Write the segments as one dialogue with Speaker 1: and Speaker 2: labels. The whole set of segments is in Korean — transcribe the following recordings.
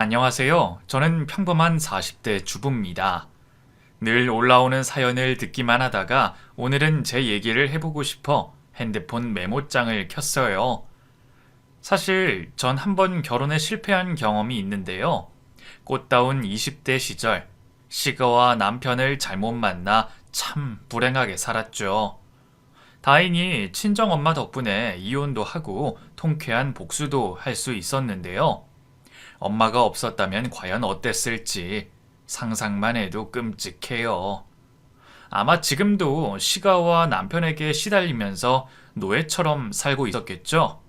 Speaker 1: 안녕하세요. 저는 평범한 40대 주부입니다. 늘 올라오는 사연을 듣기만 하다가 오늘은 제 얘기를 해보고 싶어 핸드폰 메모장을 켰어요. 사실 전 한번 결혼에 실패한 경험이 있는데요. 꽃다운 20대 시절 시거와 남편을 잘못 만나 참 불행하게 살았죠. 다행히 친정엄마 덕분에 이혼도 하고 통쾌한 복수도 할 수 있었는데요. 엄마가 없었다면 과연 어땠을지 상상만 해도 끔찍해요. 아마 지금도 시가와 남편에게 시달리면서 노예처럼 살고 있었겠죠?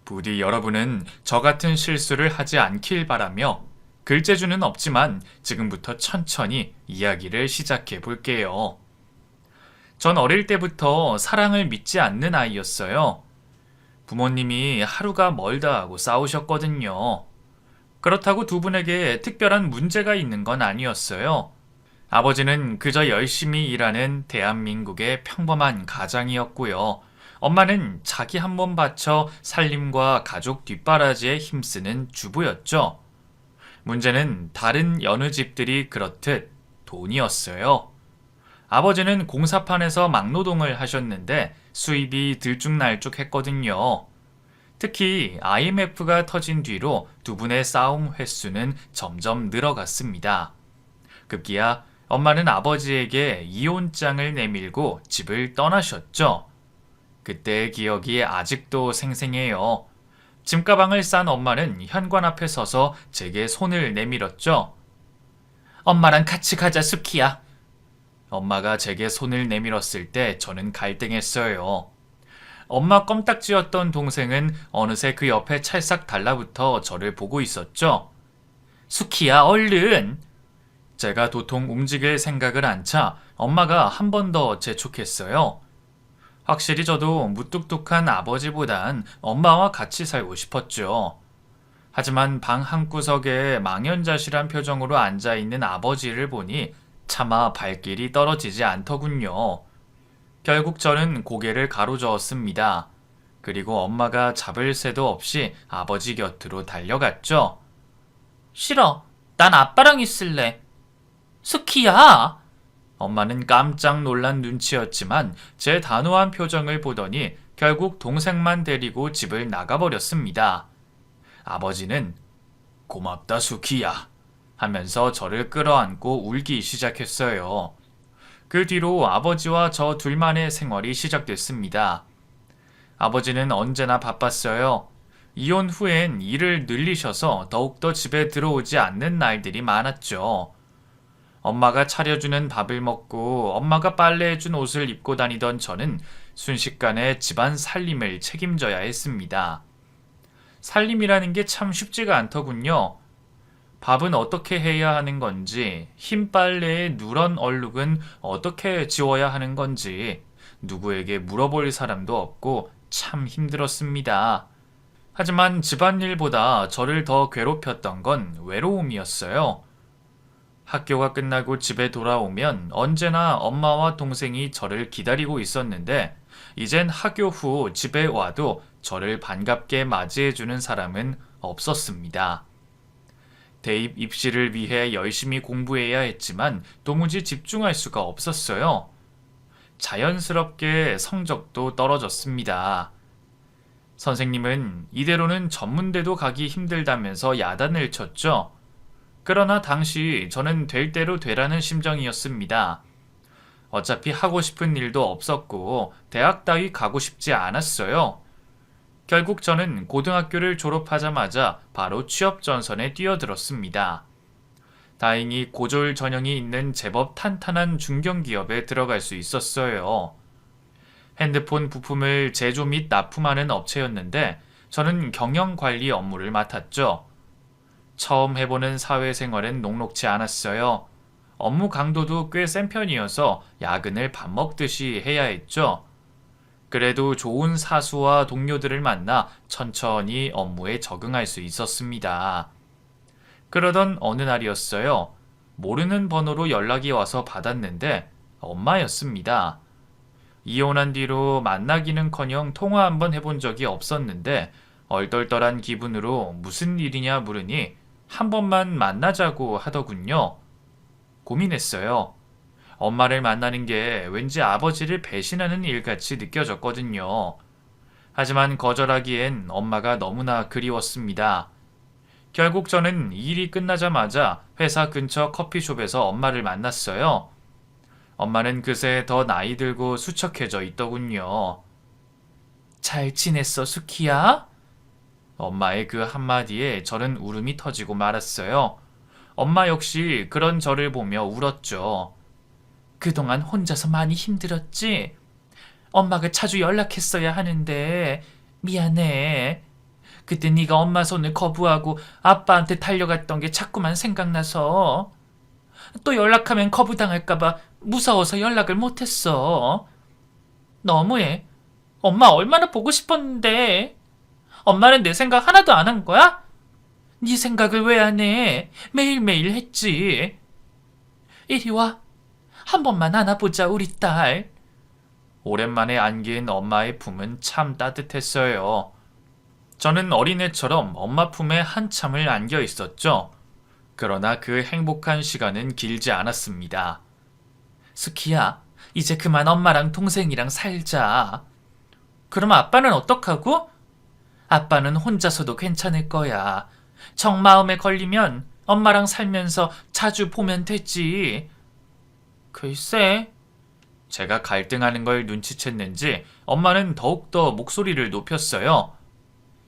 Speaker 1: 부디 여러분은 저 같은 실수를 하지 않길 바라며 글재주는 없지만 지금부터 천천히 이야기를 시작해 볼게요. 전 어릴 때부터 사랑을 믿지 않는 아이였어요. 부모님이 하루가 멀다 하고 싸우셨거든요. 그렇다고 두 분에게 특별한 문제가 있는 건 아니었어요. 아버지는 그저 열심히 일하는 대한민국의 평범한 가장이었고요. 엄마는 자기 한 몸 바쳐 살림과 가족 뒷바라지에 힘쓰는 주부였죠. 문제는 다른 여느 집들이 그렇듯 돈이었어요. 아버지는 공사판에서 막노동을 하셨는데 수입이 들쭉날쭉했거든요. 특히 IMF가 터진 뒤로 두 분의 싸움 횟수는 점점 늘어갔습니다. 급기야 엄마는 아버지에게 이혼장을 내밀고 집을 떠나셨죠. 그때의 기억이 아직도 생생해요. 짐가방을 싼 엄마는 현관 앞에 서서 제게 손을 내밀었죠. 엄마랑 같이 가자, 수키야. 엄마가 제게 손을 내밀었을 때 저는 갈등했어요. 엄마 껌딱지였던 동생은 어느새 그 옆에 찰싹 달라붙어 저를 보고 있었죠. 수키야, 얼른! 제가 도통 움직일 생각을 안자 엄마가 한 번 더 재촉했어요. 확실히 저도 무뚝뚝한 아버지보단 엄마와 같이 살고 싶었죠. 하지만 방 한구석에 망연자실한 표정으로 앉아있는 아버지를 보니 차마 발길이 떨어지지 않더군요. 결국 저는 고개를 가로저었습니다. 그리고 엄마가 잡을 새도 없이 아버지 곁으로 달려갔죠. 싫어. 난 아빠랑 있을래. 스키야! 엄마는 깜짝 놀란 눈치였지만 제 단호한 표정을 보더니 결국 동생만 데리고 집을 나가버렸습니다. 아버지는 고맙다, 수키야 하면서 저를 끌어안고 울기 시작했어요. 그 뒤로 아버지와 저 둘만의 생활이 시작됐습니다. 아버지는 언제나 바빴어요. 이혼 후엔 일을 늘리셔서 더욱더 집에 들어오지 않는 날들이 많았죠. 엄마가 차려주는 밥을 먹고 엄마가 빨래해준 옷을 입고 다니던 저는 순식간에 집안 살림을 책임져야 했습니다. 살림이라는 게 참 쉽지가 않더군요. 밥은 어떻게 해야 하는 건지, 흰 빨래의 누런 얼룩은 어떻게 지워야 하는 건지, 누구에게 물어볼 사람도 없고 참 힘들었습니다. 하지만 집안일보다 저를 더 괴롭혔던 건 외로움이었어요. 학교가 끝나고 집에 돌아오면 언제나 엄마와 동생이 저를 기다리고 있었는데, 이젠 학교 후 집에 와도 저를 반갑게 맞이해주는 사람은 없었습니다. 대입 입시를 위해 열심히 공부해야 했지만 도무지 집중할 수가 없었어요. 자연스럽게 성적도 떨어졌습니다. 선생님은 이대로는 전문대도 가기 힘들다면서 야단을 쳤죠. 그러나 당시 저는 될 대로 되라는 심정이었습니다. 어차피 하고 싶은 일도 없었고 대학 따위 가고 싶지 않았어요. 결국 저는 고등학교를 졸업하자마자 바로 취업 전선에 뛰어들었습니다. 다행히 고졸 전형이 있는 제법 탄탄한 중견기업에 들어갈 수 있었어요. 핸드폰 부품을 제조 및 납품하는 업체였는데 저는 경영관리 업무를 맡았죠. 처음 해보는 사회생활은 녹록지 않았어요. 업무 강도도 꽤 센 편이어서 야근을 밥 먹듯이 해야 했죠. 그래도 좋은 사수와 동료들을 만나 천천히 업무에 적응할 수 있었습니다. 그러던 어느 날이었어요. 모르는 번호로 연락이 와서 받았는데 엄마였습니다. 이혼한 뒤로 만나기는커녕 통화 한번 해본 적이 없었는데 얼떨떨한 기분으로 무슨 일이냐 물으니 한 번만 만나자고 하더군요. 고민했어요. 엄마를 만나는 게 왠지 아버지를 배신하는 일같이 느껴졌거든요. 하지만 거절하기엔 엄마가 너무나 그리웠습니다. 결국 저는 일이 끝나자마자 회사 근처 커피숍에서 엄마를 만났어요. 엄마는 그새 더 나이 들고 수척해져 있더군요. 잘 지냈어, 수키야? 엄마의 그 한마디에 저는 울음이 터지고 말았어요. 엄마 역시 그런 저를 보며 울었죠. 그동안 혼자서 많이 힘들었지? 엄마가 자주 연락했어야 하는데 미안해. 그때 네가 엄마 손을 거부하고 아빠한테 달려갔던 게 자꾸만 생각나서 또 연락하면 거부당할까봐 무서워서 연락을 못했어. 너무해. 엄마 얼마나 보고 싶었는데. 엄마는 내 생각 하나도 안 한 거야? 네 생각을 왜 안 해? 매일매일 했지. 이리 와. 한 번만 안아보자, 우리 딸. 오랜만에 안긴 엄마의 품은 참 따뜻했어요. 저는 어린애처럼 엄마 품에 한참을 안겨 있었죠. 그러나 그 행복한 시간은 길지 않았습니다. 수키야, 이제 그만 엄마랑 동생이랑 살자. 그럼 아빠는 어떡하고? 아빠는 혼자서도 괜찮을 거야. 정 마음에 걸리면 엄마랑 살면서 자주 보면 되지. 글쎄. 제가 갈등하는 걸 눈치챘는지 엄마는 더욱더 목소리를 높였어요.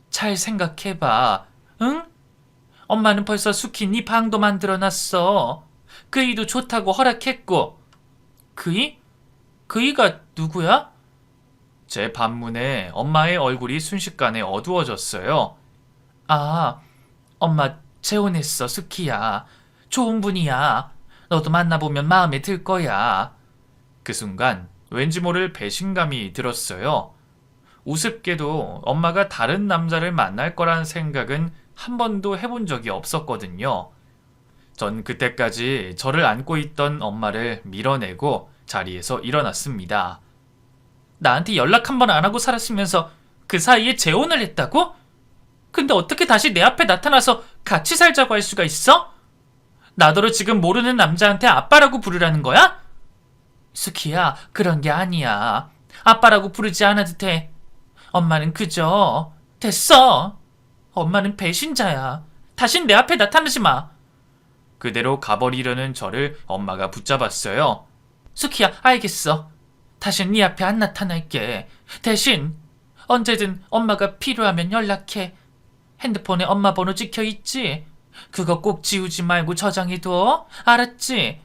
Speaker 1: 잘 생각해봐. 응? 엄마는 벌써 수키 네 방도 만들어놨어. 그이도 좋다고 허락했고. 그이? 그이가 누구야? 제 반문에 엄마의 얼굴이 순식간에 어두워졌어요. 아, 엄마 재혼했어, 수키야. 좋은 분이야. 너도 만나보면 마음에 들 거야. 그 순간 왠지 모를 배신감이 들었어요. 우습게도 엄마가 다른 남자를 만날 거란 생각은 한 번도 해본 적이 없었거든요. 전 그때까지 저를 안고 있던 엄마를 밀어내고 자리에서 일어났습니다. 나한테 연락 한 번 안 하고 살았으면서 그 사이에 재혼을 했다고? 근데 어떻게 다시 내 앞에 나타나서 같이 살자고 할 수가 있어? 나더러 지금 모르는 남자한테 아빠라고 부르라는 거야? 수키야, 그런 게 아니야. 아빠라고 부르지 않아도 돼. 엄마는 그저 됐어. 엄마는 배신자야. 다신 내 앞에 나타나지 마. 그대로 가버리려는 저를 엄마가 붙잡았어요. 수키야, 알겠어. 다신 네 앞에 안 나타날게. 대신 언제든 엄마가 필요하면 연락해. 핸드폰에 엄마 번호 찍혀있지? 그거 꼭 지우지 말고 저장해둬. 알았지?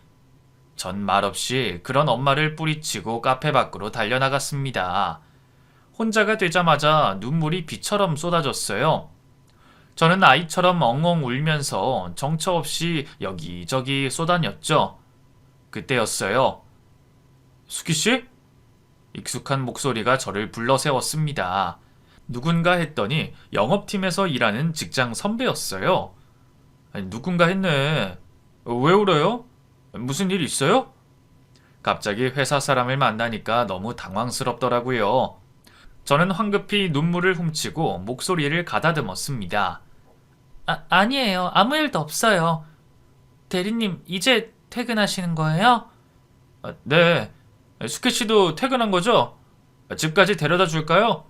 Speaker 1: 전 말없이 그런 엄마를 뿌리치고 카페 밖으로 달려나갔습니다. 혼자가 되자마자 눈물이 비처럼 쏟아졌어요. 저는 아이처럼 엉엉 울면서 정처 없이 여기저기 쏟아녔죠. 그때였어요. 수키씨? 익숙한 목소리가 저를 불러세웠습니다. 누군가 했더니 영업팀에서 일하는 직장 선배였어요. 누군가 했네. 왜 울어요? 무슨 일 있어요? 갑자기 회사 사람을 만나니까 너무 당황스럽더라고요. 저는 황급히 눈물을 훔치고 목소리를 가다듬었습니다. 아니에요. 아무 일도 없어요. 대리님, 이제 퇴근하시는 거예요? 네. 수키 씨도 퇴근한 거죠? 집까지 데려다 줄까요?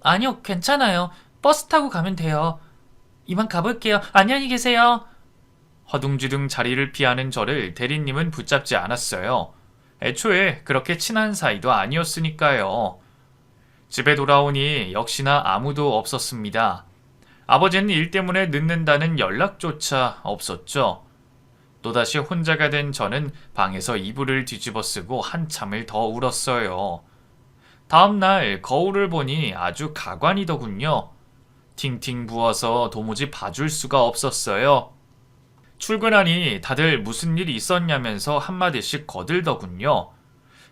Speaker 1: 아니요, 괜찮아요. 버스 타고 가면 돼요. 이만 가볼게요. 안녕히 계세요. 허둥지둥 자리를 피하는 저를 대리님은 붙잡지 않았어요. 애초에 그렇게 친한 사이도 아니었으니까요. 집에 돌아오니 역시나 아무도 없었습니다. 아버지는 일 때문에 늦는다는 연락조차 없었죠. 또다시 혼자가 된 저는 방에서 이불을 뒤집어 쓰고 한참을 더 울었어요. 다음날 거울을 보니 아주 가관이더군요. 팅팅 부어서 도무지 봐줄 수가 없었어요. 출근하니 다들 무슨 일이 있었냐면서 한마디씩 거들더군요.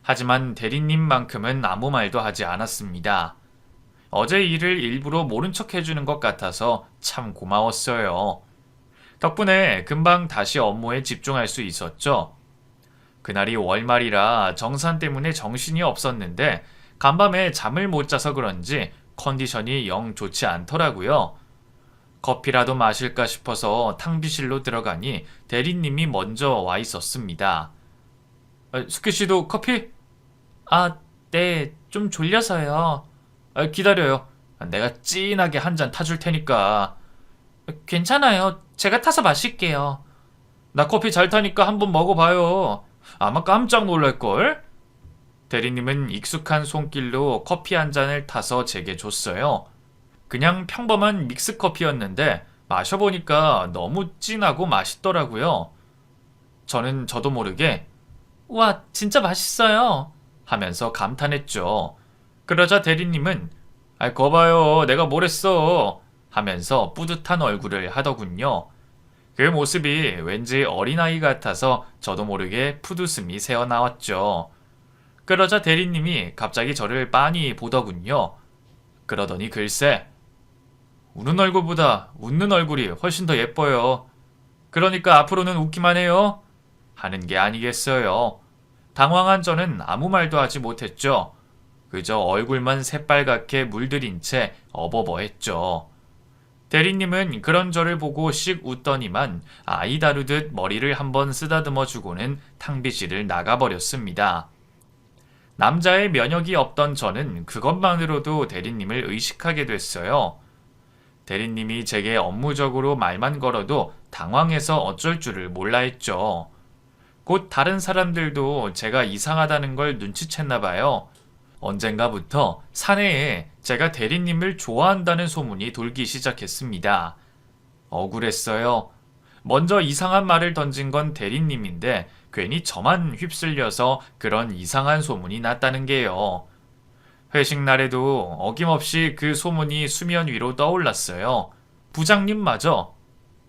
Speaker 1: 하지만 대리님만큼은 아무 말도 하지 않았습니다. 어제 일을 일부러 모른 척 해주는 것 같아서 참 고마웠어요. 덕분에 금방 다시 업무에 집중할 수 있었죠. 그날이 월말이라 정산 때문에 정신이 없었는데 간밤에 잠을 못 자서 그런지 컨디션이 영 좋지 않더라고요. 커피라도 마실까 싶어서 탕비실로 들어가니 대리님이 먼저 와 있었습니다. 스키 씨도 커피? 아, 네, 좀 졸려서요. 기다려요. 내가 진하게 한 잔 타줄 테니까. 괜찮아요. 제가 타서 마실게요. 나 커피 잘 타니까 한번 먹어봐요. 아마 깜짝 놀랄걸? 대리님은 익숙한 손길로 커피 한 잔을 타서 제게 줬어요. 그냥 평범한 믹스커피였는데 마셔보니까 너무 진하고 맛있더라고요. 저는 저도 모르게 우와, 진짜 맛있어요 하면서 감탄했죠. 그러자 대리님은 거봐요, 내가 뭘 했어 하면서 뿌듯한 얼굴을 하더군요. 그 모습이 왠지 어린아이 같아서 저도 모르게 풋웃음이 새어나왔죠. 그러자 대리님이 갑자기 저를 빤히 보더군요. 그러더니 글쎄, 우는 얼굴보다 웃는 얼굴이 훨씬 더 예뻐요. 그러니까 앞으로는 웃기만 해요. 하는 게 아니겠어요. 당황한 저는 아무 말도 하지 못했죠. 그저 얼굴만 새빨갛게 물들인 채 어버버했죠. 대리님은 그런 저를 보고 씩 웃더니만 아이 다루듯 머리를 한번 쓰다듬어 주고는 탕비실을 나가버렸습니다. 남자의 면역이 없던 저는 그것만으로도 대리님을 의식하게 됐어요. 대리님이 제게 업무적으로 말만 걸어도 당황해서 어쩔 줄을 몰라 했죠. 곧 다른 사람들도 제가 이상하다는 걸 눈치챘나 봐요. 언젠가부터 사내에 제가 대리님을 좋아한다는 소문이 돌기 시작했습니다. 억울했어요. 먼저 이상한 말을 던진 건 대리님인데 괜히 저만 휩쓸려서 그런 이상한 소문이 났다는 게요. 회식 날에도 어김없이 그 소문이 수면 위로 떠올랐어요. 부장님마저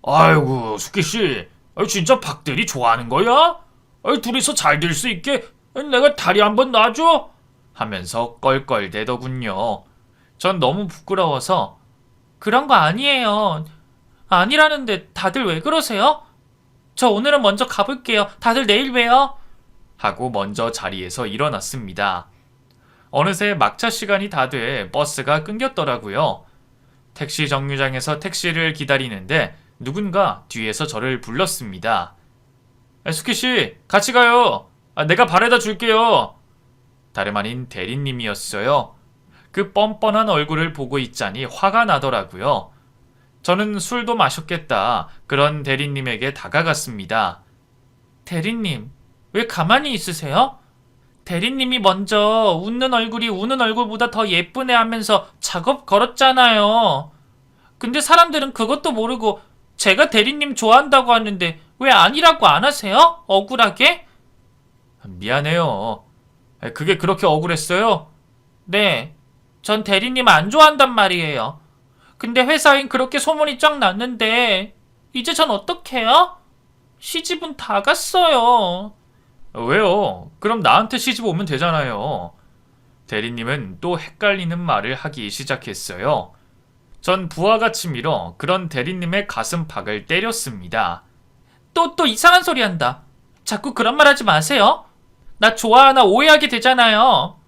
Speaker 1: 아이고 숙기씨, 진짜 박대리 좋아하는 거야? 둘이서 잘 될 수 있게 내가 다리 한번 놔줘? 하면서 껄껄대더군요. 전 너무 부끄러워서 그런 거 아니에요. 아니라는데 다들 왜 그러세요? 저 오늘은 먼저 가볼게요. 다들 내일 봬요. 하고 먼저 자리에서 일어났습니다. 어느새 막차 시간이 다 돼 버스가 끊겼더라고요. 택시 정류장에서 택시를 기다리는데 누군가 뒤에서 저를 불렀습니다. 스키씨, 같이 가요. 내가 바래다 줄게요. 다름 아닌 대리님이었어요. 그 뻔뻔한 얼굴을 보고 있자니 화가 나더라고요. 저는 술도 마셨겠다 그런 대리님에게 다가갔습니다. 대리님, 왜 가만히 있으세요? 대리님이 먼저 웃는 얼굴이 우는 얼굴보다 더 예쁘네 하면서 작업 걸었잖아요. 근데 사람들은 그것도 모르고 제가 대리님 좋아한다고 하는데 왜 아니라고 안 하세요? 억울하게? 미안해요. 그게 그렇게 억울했어요? 네, 전 대리님 안 좋아한단 말이에요. 근데 회사엔 그렇게 소문이 쫙 났는데 이제 전 어떡해요? 시집은 다 갔어요. 왜요? 그럼 나한테 시집 오면 되잖아요. 대리님은 또 헷갈리는 말을 하기 시작했어요. 전 부하같이 밀어 그런 대리님의 가슴팍을 때렸습니다. 또 이상한 소리 한다. 자꾸 그런 말 하지 마세요. 나 좋아하나 오해하게 되잖아요.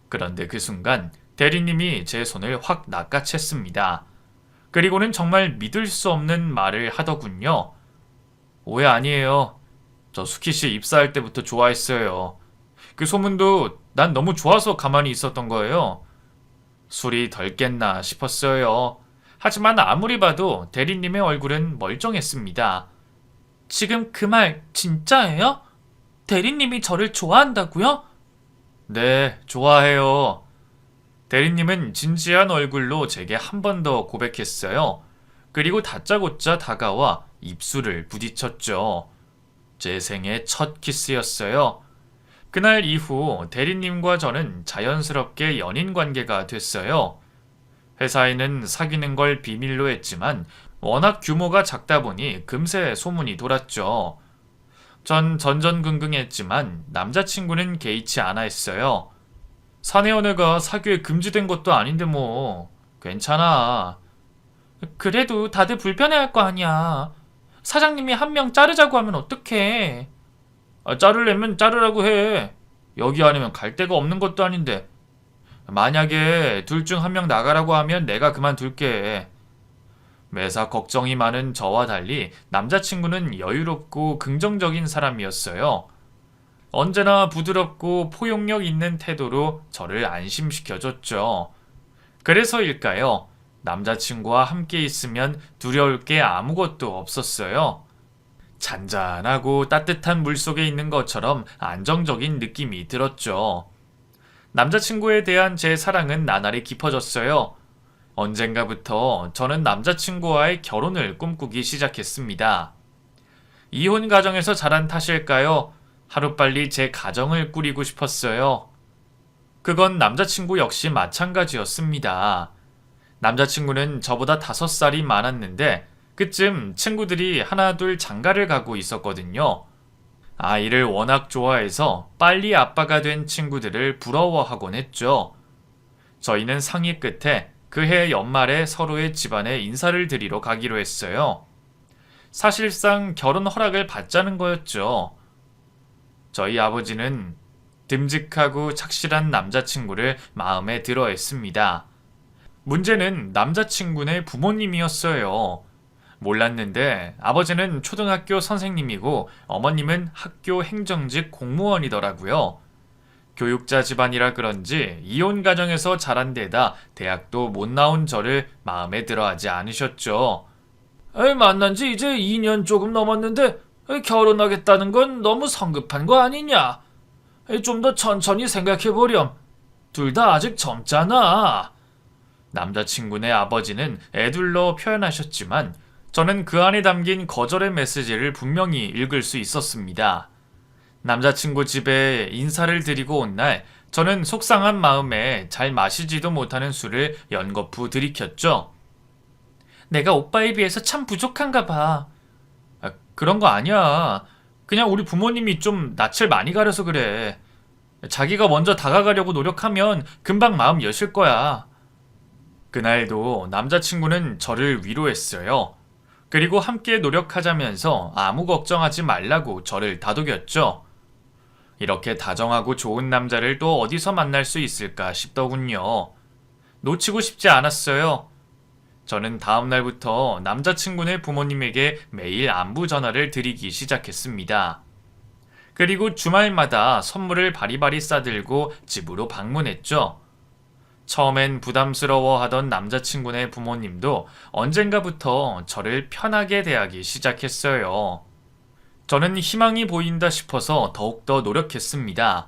Speaker 1: 그런데 그 순간 대리님이 제 손을 확 낚아챘습니다. 그리고는 정말 믿을 수 없는 말을 하더군요. 오해 아니에요. 저 수키씨 입사할 때부터 좋아했어요. 그 소문도 난 너무 좋아서 가만히 있었던 거예요. 술이 덜 깼나 싶었어요. 하지만 아무리 봐도 대리님의 얼굴은 멀쩡했습니다. 지금 그 말 진짜예요? 대리님이 저를 좋아한다고요? 네, 좋아해요. 대리님은 진지한 얼굴로 제게 한 번 더 고백했어요. 그리고 다짜고짜 다가와 입술을 부딪혔죠. 제 생애 첫 키스였어요. 그날 이후 대리님과 저는 자연스럽게 연인 관계가 됐어요. 회사에는 사귀는 걸 비밀로 했지만 워낙 규모가 작다 보니 금세 소문이 돌았죠. 전 전전긍긍했지만 남자친구는 개의치 않아 했어요. 사내 연애가 사교에 금지된 것도 아닌데 뭐 괜찮아. 그래도 다들 불편해할 거 아니야. 사장님이 한 명 자르자고 하면 어떡해. 자르려면 자르라고 해. 여기 아니면 갈 데가 없는 것도 아닌데. 만약에 둘 중 한 명 나가라고 하면 내가 그만둘게. 매사 걱정이 많은 저와 달리 남자친구는 여유롭고 긍정적인 사람이었어요. 언제나 부드럽고 포용력 있는 태도로 저를 안심시켜줬죠. 그래서일까요? 남자친구와 함께 있으면 두려울 게 아무것도 없었어요. 잔잔하고 따뜻한 물속에 있는 것처럼 안정적인 느낌이 들었죠. 남자친구에 대한 제 사랑은 나날이 깊어졌어요. 언젠가부터 저는 남자친구와의 결혼을 꿈꾸기 시작했습니다. 이혼 가정에서 자란 탓일까요? 하루빨리 제 가정을 꾸리고 싶었어요. 그건 남자친구 역시 마찬가지였습니다. 남자친구는 저보다 5살이 많았는데 그쯤 친구들이 하나 둘 장가를 가고 있었거든요. 아이를 워낙 좋아해서 빨리 아빠가 된 친구들을 부러워하곤 했죠. 저희는 상의 끝에 그해 연말에 서로의 집안에 인사를 드리러 가기로 했어요. 사실상 결혼 허락을 받자는 거였죠. 저희 아버지는 듬직하고 착실한 남자친구를 마음에 들어 했습니다. 문제는 남자친구네 부모님이었어요. 몰랐는데 아버지는 초등학교 선생님이고 어머님은 학교 행정직 공무원이더라고요. 교육자 집안이라 그런지 이혼 가정에서 자란 데다 대학도 못 나온 저를 마음에 들어 하지 않으셨죠. 만난 지 이제 2년 조금 넘었는데 결혼하겠다는 건 너무 성급한 거 아니냐? 좀 더 천천히 생각해보렴. 둘 다 아직 젊잖아. 남자친구네 아버지는 애둘러 표현하셨지만 저는 그 안에 담긴 거절의 메시지를 분명히 읽을 수 있었습니다. 남자친구 집에 인사를 드리고 온 날 저는 속상한 마음에 잘 마시지도 못하는 술을 연거푸 들이켰죠. 내가 오빠에 비해서 참 부족한가 봐. 그런 거 아니야. 그냥 우리 부모님이 좀 낯을 많이 가려서 그래. 자기가 먼저 다가가려고 노력하면 금방 마음 여실 거야. 그날도 남자친구는 저를 위로했어요. 그리고 함께 노력하자면서 아무 걱정하지 말라고 저를 다독였죠. 이렇게 다정하고 좋은 남자를 또 어디서 만날 수 있을까 싶더군요. 놓치고 싶지 않았어요. 저는 다음 날부터 남자친구네 부모님에게 매일 안부 전화를 드리기 시작했습니다. 그리고 주말마다 선물을 바리바리 싸들고 집으로 방문했죠. 처음엔 부담스러워하던 남자친구네 부모님도 언젠가부터 저를 편하게 대하기 시작했어요. 저는 희망이 보인다 싶어서 더욱더 노력했습니다.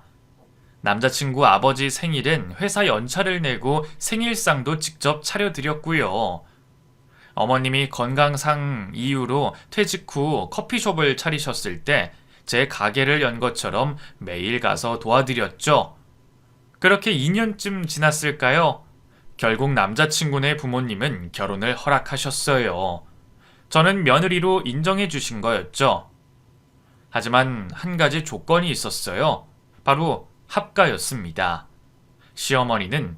Speaker 1: 남자친구 아버지 생일은 회사 연차를 내고 생일상도 직접 차려드렸고요. 어머님이 건강상 이유로 퇴직 후 커피숍을 차리셨을 때 제 가게를 연 것처럼 매일 가서 도와드렸죠. 그렇게 2년쯤 지났을까요? 결국 남자친구네 부모님은 결혼을 허락하셨어요. 저는 며느리로 인정해 주신 거였죠. 하지만 한 가지 조건이 있었어요. 바로 합가였습니다. 시어머니는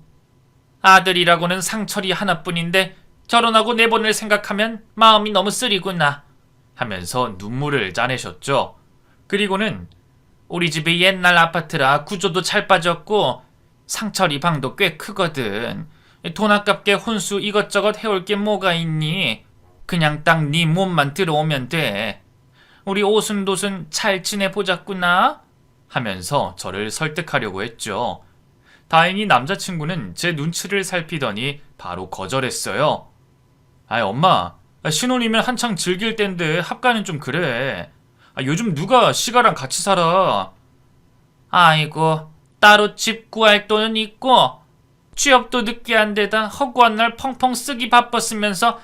Speaker 1: 아들이라고는 상철이 하나뿐인데 결혼하고 내보낼 생각하면 마음이 너무 쓰리구나 하면서 눈물을 짜내셨죠. 그리고는 우리 집이 옛날 아파트라 구조도 잘 빠졌고 상철이 방도 꽤 크거든. 돈 아깝게 혼수 이것저것 해올 게 뭐가 있니? 그냥 딱 네 몸만 들어오면 돼. 우리 오순도순 잘 지내보자꾸나 하면서 저를 설득하려고 했죠. 다행히 남자친구는 제 눈치를 살피더니 바로 거절했어요. 엄마, 신혼이면 한창 즐길 땐데 합가는 좀 그래. 요즘 누가 시가랑 같이 살아. 아이고, 따로 집 구할 돈은 있고 취업도 늦게 한 데다 허구한 날 펑펑 쓰기 바빴으면서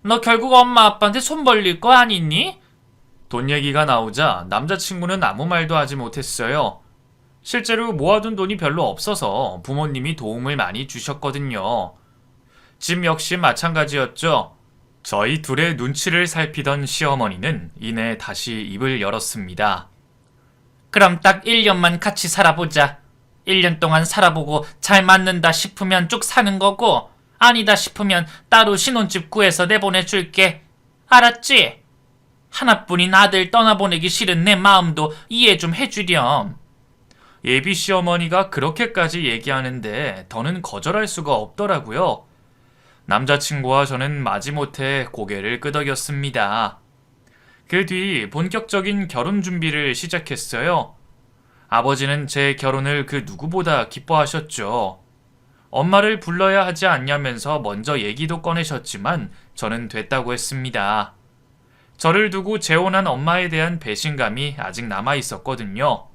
Speaker 1: 너 결국 엄마 아빠한테 손 벌릴 거 아니니? 돈 얘기가 나오자 남자친구는 아무 말도 하지 못했어요. 실제로 모아둔 돈이 별로 없어서 부모님이 도움을 많이 주셨거든요. 집 역시 마찬가지였죠. 저희 둘의 눈치를 살피던 시어머니는 이내 다시 입을 열었습니다. 그럼 딱 1년만 같이 살아보자. 1년 동안 살아보고 잘 맞는다 싶으면 쭉 사는 거고 아니다 싶으면 따로 신혼집 구해서 내보내줄게. 알았지? 하나뿐인 아들 떠나보내기 싫은 내 마음도 이해 좀 해주렴. 예비 시어머니가 그렇게까지 얘기하는데 더는 거절할 수가 없더라고요. 남자친구와 저는 마지못해 고개를 끄덕였습니다. 그 뒤 본격적인 결혼 준비를 시작했어요. 아버지는 제 결혼을 그 누구보다 기뻐하셨죠. 엄마를 불러야 하지 않냐면서 먼저 얘기도 꺼내셨지만 저는 됐다고 했습니다. 저를 두고 재혼한 엄마에 대한 배신감이 아직 남아 있었거든요.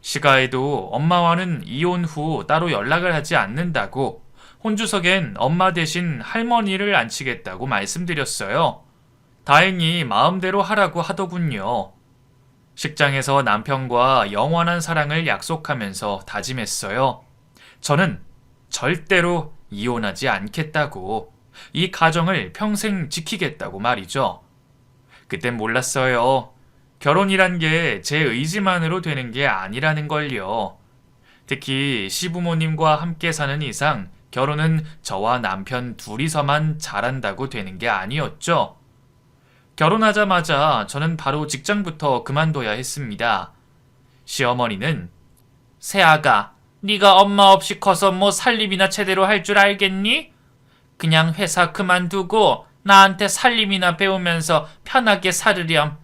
Speaker 1: 시가에도 엄마와는 이혼 후 따로 연락을 하지 않는다고 혼주석엔 엄마 대신 할머니를 앉히겠다고 말씀드렸어요. 다행히 마음대로 하라고 하더군요. 식장에서 남편과 영원한 사랑을 약속하면서 다짐했어요. 저는 절대로 이혼하지 않겠다고, 이 가정을 평생 지키겠다고 말이죠. 그땐 몰랐어요. 결혼이란 게 제 의지만으로 되는 게 아니라는 걸요. 특히 시부모님과 함께 사는 이상 결혼은 저와 남편 둘이서만 잘한다고 되는 게 아니었죠. 결혼하자마자 저는 바로 직장부터 그만둬야 했습니다. 시어머니는 새아가, 네가 엄마 없이 커서 뭐 살림이나 제대로 할 줄 알겠니? 그냥 회사 그만두고 나한테 살림이나 배우면서 편하게 살으렴.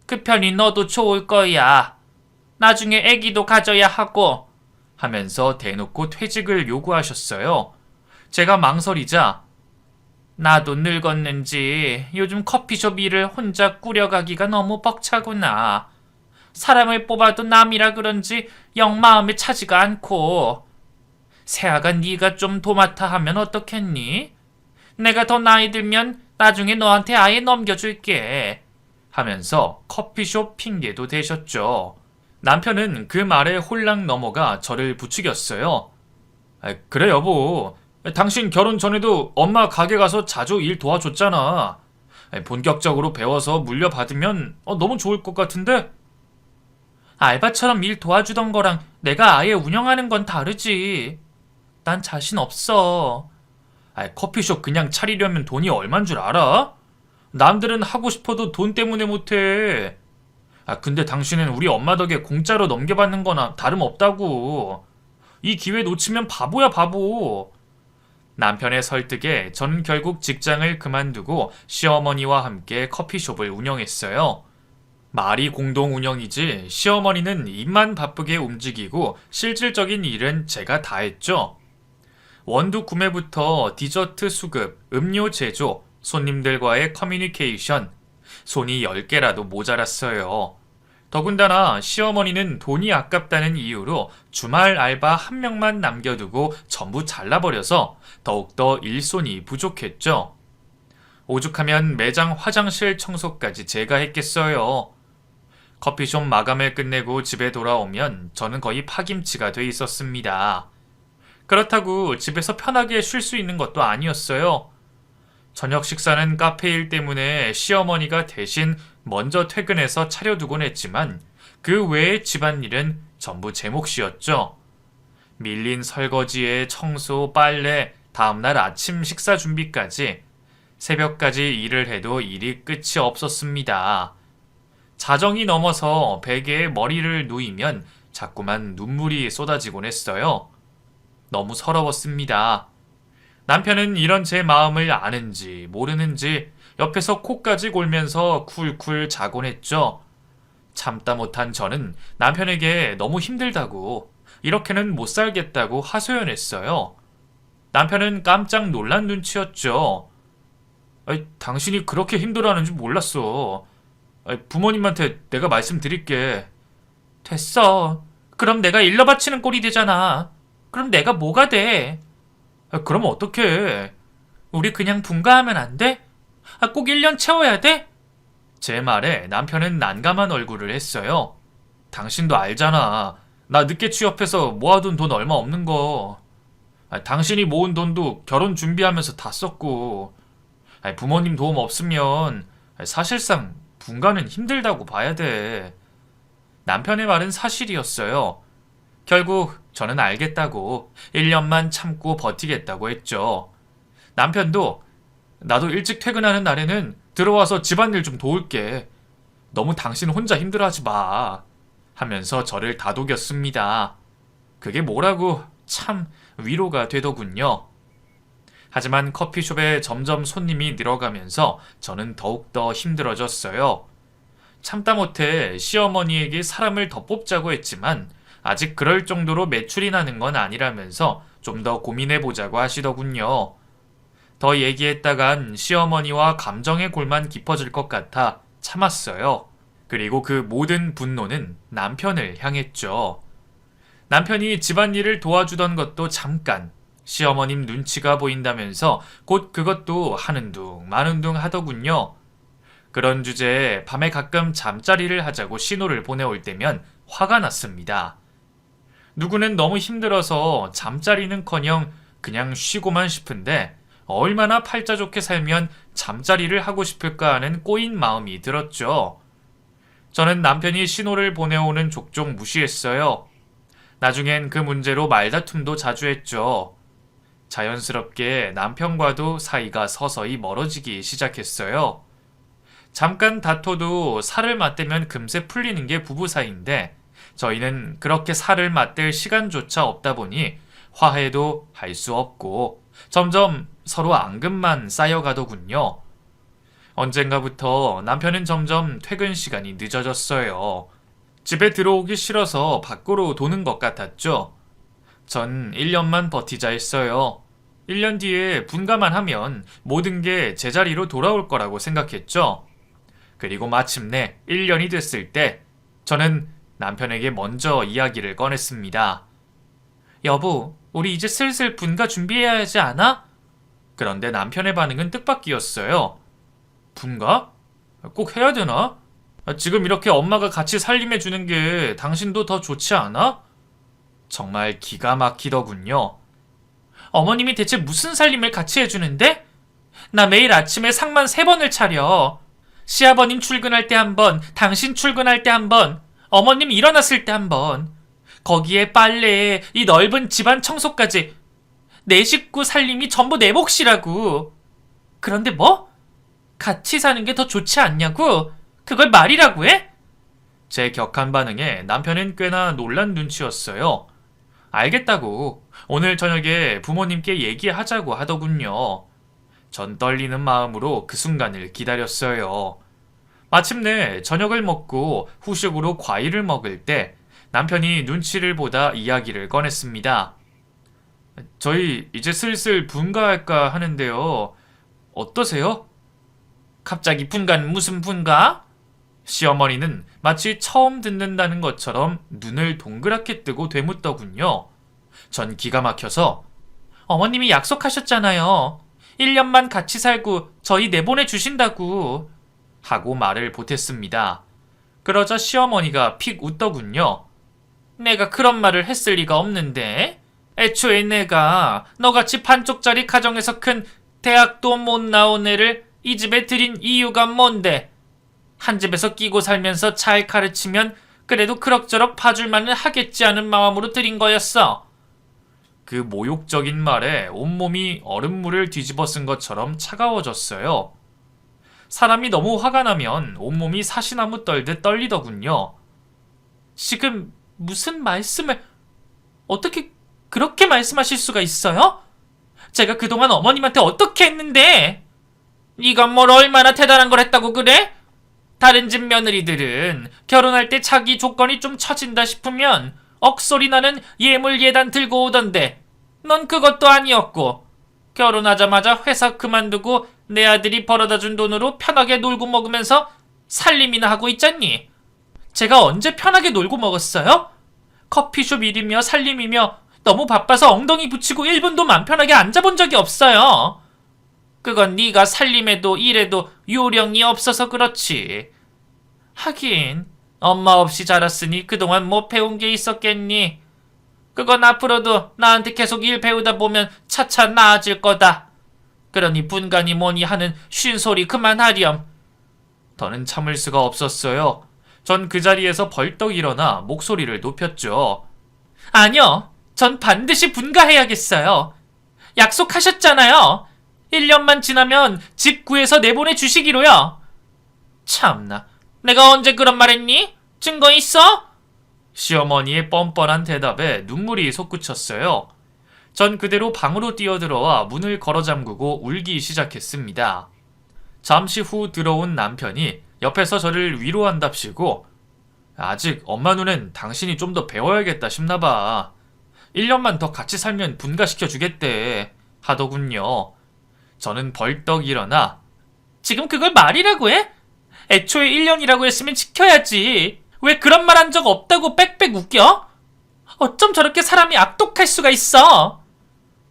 Speaker 1: 그 편이 너도 좋을 거야. 나중에 애기도 가져야 하고 하면서 대놓고 퇴직을 요구하셨어요. 제가 망설이자 나도 늙었는지 요즘 커피숍 일을 혼자 꾸려가기가 너무 벅차구나. 사람을 뽑아도 남이라 그런지 영 마음에 차지가 않고. 새아가 네가 좀 도맡아 하면 어떻겠니? 내가 더 나이 들면 나중에 너한테 아예 넘겨줄게. 하면서 커피숍 핑계도 대셨죠. 남편은 그 말에 홀랑 넘어가 저를 부추겼어요. 그래 여보, 당신 결혼 전에도 엄마 가게 가서 자주 일 도와줬잖아. 본격적으로 배워서 물려받으면 너무 좋을 것 같은데? 알바처럼 일 도와주던 거랑 내가 아예 운영하는 건 다르지. 난 자신 없어. 커피숍 그냥 차리려면 돈이 얼만 줄 알아? 남들은 하고 싶어도 돈 때문에 못해. 근데 당신은 우리 엄마 덕에 공짜로 넘겨받는 거나 다름없다고. 이 기회 놓치면 바보야 바보. 남편의 설득에 전 결국 직장을 그만두고 시어머니와 함께 커피숍을 운영했어요. 말이 공동 운영이지 시어머니는 입만 바쁘게 움직이고 실질적인 일은 제가 다 했죠. 원두 구매부터 디저트 수급, 음료 제조, 손님들과의 커뮤니케이션, 손이 10개라도 모자랐어요. 더군다나 시어머니는 돈이 아깝다는 이유로 주말 알바 한 명만 남겨두고 전부 잘라버려서 더욱더 일손이 부족했죠. 오죽하면 매장 화장실 청소까지 제가 했겠어요. 커피숍 마감을 끝내고 집에 돌아오면 저는 거의 파김치가 돼 있었습니다. 그렇다고 집에서 편하게 쉴 수 있는 것도 아니었어요. 저녁 식사는 카페 일 때문에 시어머니가 대신 먼저 퇴근해서 차려두곤 했지만 그 외의 집안일은 전부 제 몫이었죠. 밀린 설거지에 청소, 빨래, 다음날 아침 식사 준비까지 새벽까지 일을 해도 일이 끝이 없었습니다. 자정이 넘어서 베개에 머리를 누이면 자꾸만 눈물이 쏟아지곤 했어요. 너무 서러웠습니다. 남편은 이런 제 마음을 아는지 모르는지 옆에서 코까지 골면서 쿨쿨 자곤 했죠. 참다 못한 저는 남편에게 너무 힘들다고, 이렇게는 못 살겠다고 하소연했어요. 남편은 깜짝 놀란 눈치였죠. 당신이 그렇게 힘들어하는 줄 몰랐어. 부모님한테 내가 말씀드릴게. 됐어. 그럼 내가 일러 바치는 꼴이 되잖아. 그럼 내가 뭐가 돼? 그럼 어떡해? 우리 그냥 분가하면 안 돼? 꼭 1년 채워야 돼? 제 말에 남편은 난감한 얼굴을 했어요. 당신도 알잖아. 나 늦게 취업해서 모아둔 돈 얼마 없는 거. 당신이 모은 돈도 결혼 준비하면서 다 썼고. 부모님 도움 없으면 사실상 분가는 힘들다고 봐야 돼. 남편의 말은 사실이었어요. 결국 저는 알겠다고 1년만 참고 버티겠다고 했죠. 남편도 나도 일찍 퇴근하는 날에는 들어와서 집안일 좀 도울게. 너무 당신 혼자 힘들어하지 마. 하면서 저를 다독였습니다. 그게 뭐라고 참 위로가 되더군요. 하지만 커피숍에 점점 손님이 늘어가면서 저는 더욱더 힘들어졌어요. 참다 못해 시어머니에게 사람을 더 뽑자고 했지만 아직 그럴 정도로 매출이 나는 건 아니라면서 좀 더 고민해보자고 하시더군요. 더 얘기했다간 시어머니와 감정의 골만 깊어질 것 같아 참았어요. 그리고 그 모든 분노는 남편을 향했죠. 남편이 집안일을 도와주던 것도 잠깐, 시어머님 눈치가 보인다면서 곧 그것도 하는 둥 마는 둥 하더군요. 그런 주제에 밤에 가끔 잠자리를 하자고 신호를 보내올 때면 화가 났습니다. 누구는 너무 힘들어서 잠자리는커녕 그냥 쉬고만 싶은데 얼마나 팔자 좋게 살면 잠자리를 하고 싶을까 하는 꼬인 마음이 들었죠. 저는 남편이 신호를 보내오는 족족 무시했어요. 나중엔 그 문제로 말다툼도 자주 했죠. 자연스럽게 남편과도 사이가 서서히 멀어지기 시작했어요. 잠깐 다퉈도 살을 맞대면 금세 풀리는 게 부부 사이인데 저희는 그렇게 살을 맞댈 시간조차 없다 보니 화해도 할 수 없고 점점 서로 앙금만 쌓여가더군요. 언젠가부터 남편은 점점 퇴근 시간이 늦어졌어요. 집에 들어오기 싫어서 밖으로 도는 것 같았죠. 전 1년만 버티자 했어요. 1년 뒤에 분가만 하면 모든 게 제자리로 돌아올 거라고 생각했죠. 그리고 마침내 1년이 됐을 때 저는 남편에게 먼저 이야기를 꺼냈습니다. 여보, 우리 이제 슬슬 분가 준비해야 하지 않아? 그런데 남편의 반응은 뜻밖이었어요. 분가? 꼭 해야 되나? 지금 이렇게 엄마가 같이 살림해주는 게 당신도 더 좋지 않아? 정말 기가 막히더군요. 어머님이 대체 무슨 살림을 같이 해주는데? 나 매일 아침에 상만 3번을 차려. 시아버님 출근할 때 한 번, 당신 출근할 때 한 번, 어머님 일어났을 때 한 번. 거기에 빨래에 이 넓은 집안 청소까지. 내 식구 살림이 전부 내 몫이라고. 그런데 뭐? 같이 사는 게 더 좋지 않냐고? 그걸 말이라고 해? 제 격한 반응에 남편은 꽤나 놀란 눈치였어요. 알겠다고. 오늘 저녁에 부모님께 얘기하자고 하더군요. 전 떨리는 마음으로 그 순간을 기다렸어요. 마침내 저녁을 먹고 후식으로 과일을 먹을 때 남편이 눈치를 보다 이야기를 꺼냈습니다. 저희 이제 슬슬 분가할까 하는데요. 어떠세요? 갑자기 분가는 무슨 분가? 시어머니는 마치 처음 듣는다는 것처럼 눈을 동그랗게 뜨고 되묻더군요. 전 기가 막혀서 어머님이 약속하셨잖아요. 1년만 같이 살고 저희 내보내 주신다고 하고 말을 보탰습니다. 그러자 시어머니가 픽 웃더군요. 내가 그런 말을 했을 리가 없는데 애초에 내가 너같이 반쪽짜리 가정에서 큰 대학도 못 나온 애를 이 집에 들인 이유가 뭔데? 한 집에서 끼고 살면서 잘 가르치면 그래도 그럭저럭 봐줄만은 하겠지 하는 마음으로 들인 거였어. 그 모욕적인 말에 온몸이 얼음물을 뒤집어 쓴 것처럼 차가워졌어요. 사람이 너무 화가 나면 온몸이 사시나무 떨듯 떨리더군요. 지금 무슨 말씀을... 어떻게 그렇게 말씀하실 수가 있어요? 제가 그동안 어머님한테 어떻게 했는데? 네가 뭘 얼마나 대단한 걸 했다고 그래? 다른 집 며느리들은 결혼할 때 자기 조건이 좀 처진다 싶으면 억소리 나는 예물 예단 들고 오던데 넌 그것도 아니었고 결혼하자마자 회사 그만두고 내 아들이 벌어다준 돈으로 편하게 놀고 먹으면서 살림이나 하고 있잖니. 제가 언제 편하게 놀고 먹었어요? 커피숍 일이며 살림이며 너무 바빠서 엉덩이 붙이고 1분도 맘 편하게 앉아본 적이 없어요. 그건 네가 살림에도 일에도 요령이 없어서 그렇지. 하긴 엄마 없이 자랐으니 그동안 뭐 배운 게 있었겠니? 그건 앞으로도 나한테 계속 일 배우다 보면 차차 나아질 거다. 그러니 분간이 뭐니 하는 쉰소리 그만하렴. 더는 참을 수가 없었어요. 전 그 자리에서 벌떡 일어나 목소리를 높였죠. 아니요. 전 반드시 분가해야겠어요. 약속하셨잖아요. 1년만 지나면 집 구해서 내보내 주시기로요. 참나, 내가 언제 그런 말 했니? 증거 있어? 시어머니의 뻔뻔한 대답에 눈물이 솟구쳤어요. 전 그대로 방으로 뛰어들어와 문을 걸어 잠그고 울기 시작했습니다. 잠시 후 들어온 남편이 옆에서 저를 위로한답시고 아직 엄마 눈엔 당신이 좀 더 배워야겠다 싶나 봐. 1년만 더 같이 살면 분가시켜 주겠대 하더군요. 저는 벌떡 일어나 지금 그걸 말이라고 해? 애초에 1년이라고 했으면 지켜야지. 왜 그런 말 한 적 없다고 빽빽 웃겨? 어쩜 저렇게 사람이 악독할 수가 있어?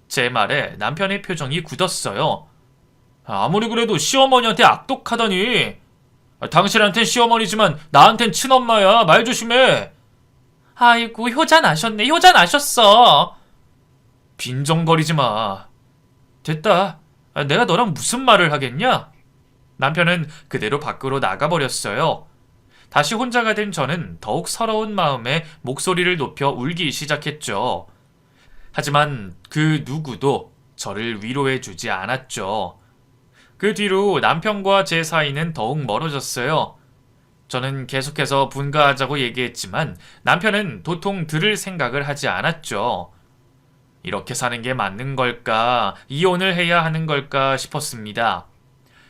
Speaker 1: 제 말에 남편의 표정이 굳었어요. 아무리 그래도 시어머니한테 악독하다니. 당신한텐 시어머니지만 나한텐 친엄마야. 말 조심해. 아이고 효자 나셨네. 효자 나셨어. 빈정거리지 마. 됐다. 내가 너랑 무슨 말을 하겠냐? 남편은 그대로 밖으로 나가버렸어요. 다시 혼자가 된 저는 더욱 서러운 마음에 목소리를 높여 울기 시작했죠. 하지만 그 누구도 저를 위로해주지 않았죠. 그 뒤로 남편과 제 사이는 더욱 멀어졌어요. 저는 계속해서 분가하자고 얘기했지만 남편은 도통 들을 생각을 하지 않았죠. 이렇게 사는 게 맞는 걸까? 이혼을 해야 하는 걸까 싶었습니다.